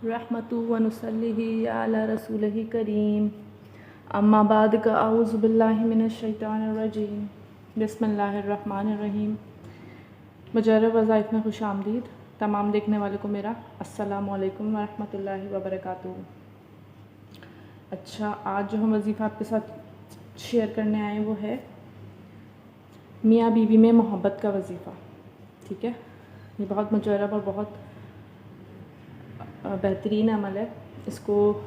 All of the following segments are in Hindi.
रहमतु व नुसल्लिहि अला रसूलिहि करीम। अम्मा बाद का आऊज़ु बिल्लाहि मिनश शैतानिर रजीम। बिस्मिल्लाहिर रहमानिर रहीम। मुजर्रब वज़ाइफ में खुश आमदीद। तमाम देखने वालों को मेरा अस्सलामु अलैकुम व रहमतुल्लाहि व बरकातुहू। अच्छा, आज जो हम वजीफ़ा आपके साथ शेयर करने आए वो है मियाँ बीवी में मोहब्बत का वजीफ़ा। ठीक है, ये बहुत मुजर्रब और बहुत बेहतरीन अमल है। इसको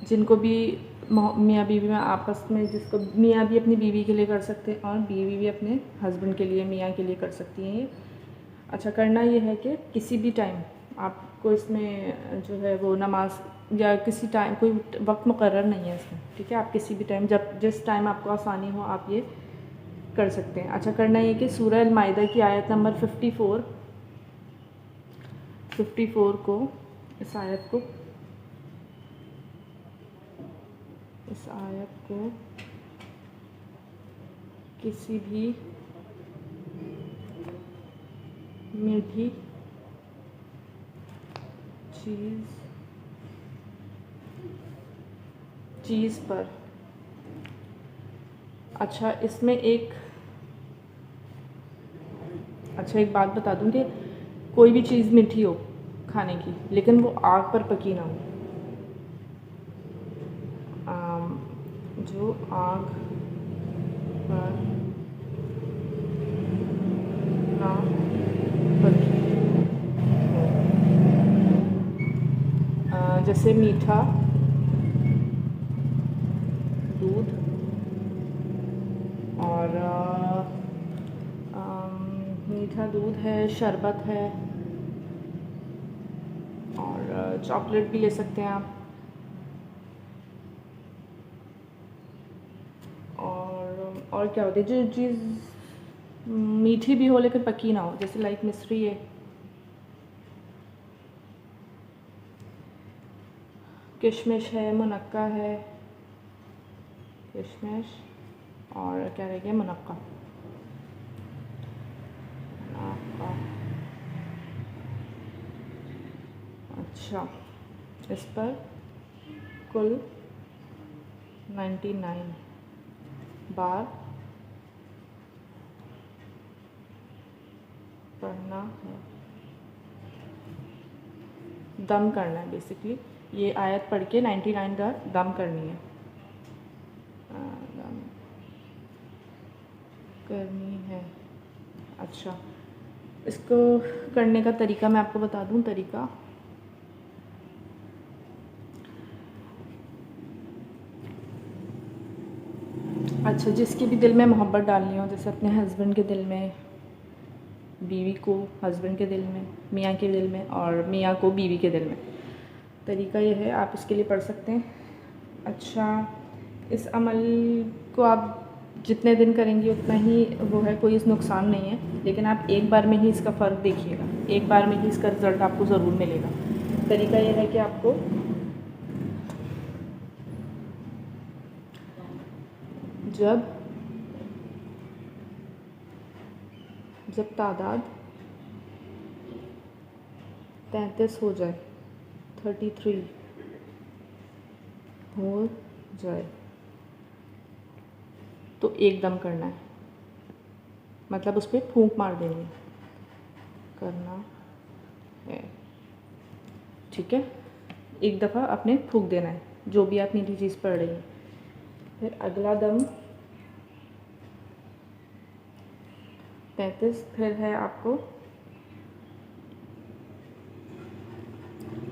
जिनको भी मियाँ बीवी में आपस में, जिसको मियाँ भी अपनी बीवी के लिए कर सकते हैं और बीवी भी अपने हस्बैंड के लिए, मियाँ के लिए कर सकती हैं ये। अच्छा, करना ये है कि किसी भी टाइम आपको इसमें जो है वो नमाज या किसी टाइम कोई वक्त मुकर्रर नहीं है इसमें। ठीक है, आप किसी भी टाइम जब जिस टाइम आपको आसानी हो आप ये कर सकते हैं। अच्छा, करना ये कि सूरह अल माइदा की आयत नंबर 54 को इस आयत को किसी भी मीठी चीज़ पर। अच्छा, इसमें एक बात बता दूं कि कोई भी चीज़ मीठी हो खाने की, लेकिन वो आग पर पकी ना हो। जो आग पर ना पकी हो, जैसे मीठा दूध और मीठा दूध है, शरबत है और चॉकलेट भी ले सकते हैं आप। और क्या होती है जो चीज़ मीठी भी हो लेकिन पकी ना हो, जैसे लाइक मिश्री है, किशमिश है, मुनक्का है, किशमिश और क्या रह गया, मुनक्का। अच्छा, इस पर कुल 99 बार पढ़ना है, दम करना है। बेसिकली ये आयत पढ़ के 99 बार दम करनी है, दम करनी है। अच्छा, इसको करने का तरीका मैं आपको बता दूं। तरीका अच्छा, जिसके भी दिल में मोहब्बत डालनी हो, जैसे अपने हस्बैंड के दिल में, बीवी को हस्बैंड के दिल में, मियाँ के दिल में और मियाँ को बीवी के दिल में। तरीका ये है, आप इसके लिए पढ़ सकते हैं। अच्छा, इस अमल को आप जितने दिन करेंगी उतना ही वो है, कोई इस नुकसान नहीं है, लेकिन आप एक बार में ही इसका फ़र्क देखिएगा, एक बार में ही इसका रिज़ल्ट आपको ज़रूर मिलेगा। तरीका ये है कि आपको जब तादाद 33 हो जाए, 33 हो जाए, तो एकदम करना है, मतलब उस पर फूंक मार देनी करना है। ठीक है, एक दफ़ा आपने फूंक देना है जो भी आप मीठी चीज़ पढ़ रही हैं। फिर अगला दम 33, फिर है आपको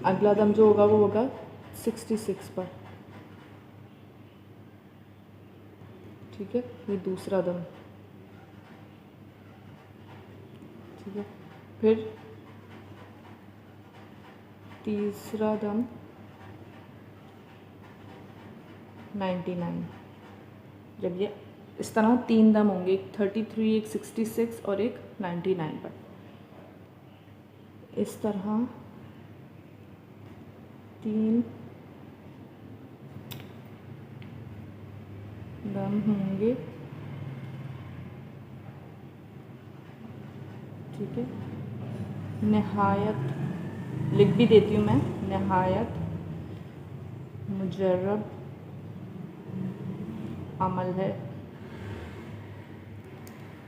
अगला दम जो होगा वो होगा 66 पर। ठीक है, ये दूसरा दम। ठीक है, फिर तीसरा दम 99। जब ये इस तरह 3 दम होंगे, एक 33, एक 66 और एक 99 पर। इस तरह 3 दम होंगे। ठीक है, नहायत लिख भी देती हूँ मैं, नहायत मुजर्रब अमल है,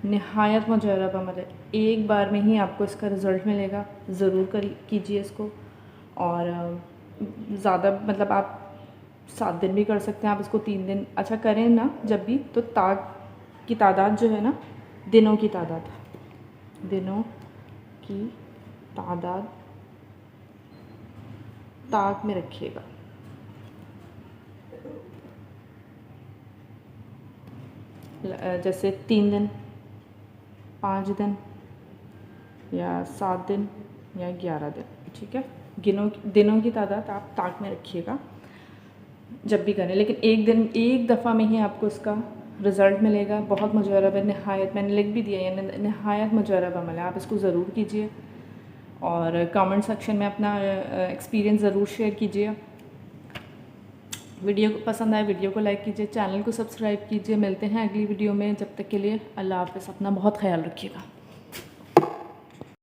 नहायत मुजर्रब अमल है। एक बार में ही आपको इसका रिज़ल्ट मिलेगा, ज़रूर कीजिए इसको। और ज़्यादा मतलब आप 7 दिन भी कर सकते हैं, आप इसको 3 दिन अच्छा करें ना जब भी, तो ताक की तादाद जो है ना, दिनों की तादाद ताक में रखिएगा। जैसे 3 दिन, 5 दिन या 7 दिन या 11 दिन, ठीक है। दिनों की तादाद आप ताक में रखिएगा जब भी करें, लेकिन एक दफ़ा में ही आपको इसका रिज़ल्ट मिलेगा। बहुत मुजर्रब है, नहायत, मैंने लिख भी दिया है, नहायत मुजर्रब अमल है। आप इसको ज़रूर कीजिए और कमेंट सेक्शन में अपना एक्सपीरियंस ज़रूर शेयर कीजिए। वीडियो को पसंद आए वीडियो को लाइक कीजिए, चैनल को सब्सक्राइब कीजिए। मिलते हैं अगली वीडियो में, जब तक के लिए अल्लाह हाफ़िज़। अपना बहुत ख्याल रखिएगा।